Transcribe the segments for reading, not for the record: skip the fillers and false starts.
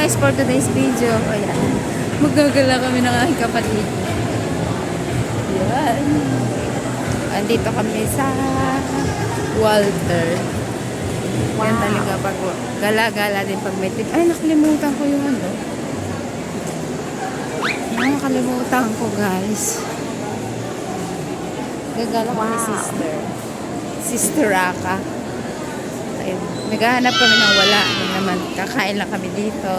guys for today's video. Ayan. Magagala kami ng aking kapatid. Ayan. Andito kami sa Walter. Wow. Yan talaga pag gala-gala din pag may tip. Ay, nakalimutan ko yung ano. Nakalimutan ko guys. Gagala kami sister. Sister Raka. Ayun. Naghahanap kami ng wala. Ayun naman, kakain lang kami dito.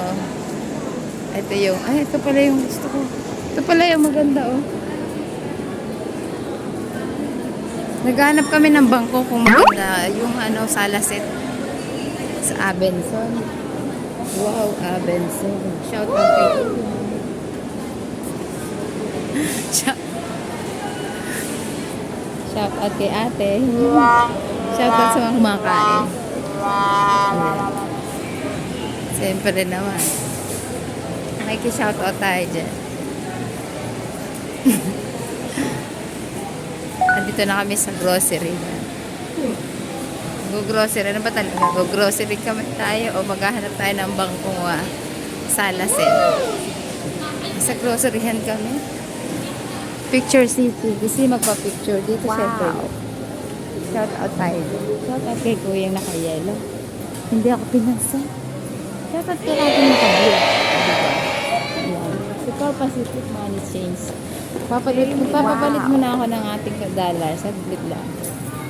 Ito yung, ay, ito pala yung gusto ko. Ito pala yung maganda, oh. Naghahanap kami ng bangko kung maganda. Yung, ano, sala set sa Abenson. Wow, Abenson. Shout out kay Shout out kay ate. Shout out sa mga kumakain. Siyempre naman. Shout out tayo dyan. Andito na kami sa grocery. Go-grocery. Ano ba talaga? Go-grocery kami tayo o maghahanap tayo ng bangkong salasin. Sa groceryhan kami. Picture City. Gusto magpa-picture dito. Wow. Siyempre. Shout out tayo. Shout out kay Kuyang naka-yellow. Hindi ako pinansin. Shout out kay ating naka-blue. Ikaw Pacific Money Change. Papapalit muna ako ng ating dollar. Saglit lang.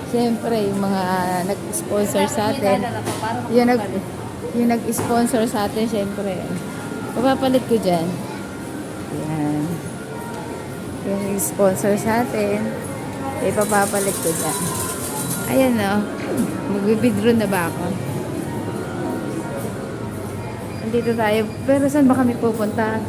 Siyempre, yung mga nag-sponsor sa atin. Yung nag-sponsor sa atin, siyempre. Papapalit ko dyan. Yan. Yung nag-sponsor sa atin, papapalit ko dyan. Ayan o. Magbibidro na ba ako? Andito tayo. Pero saan ba kami pupunta?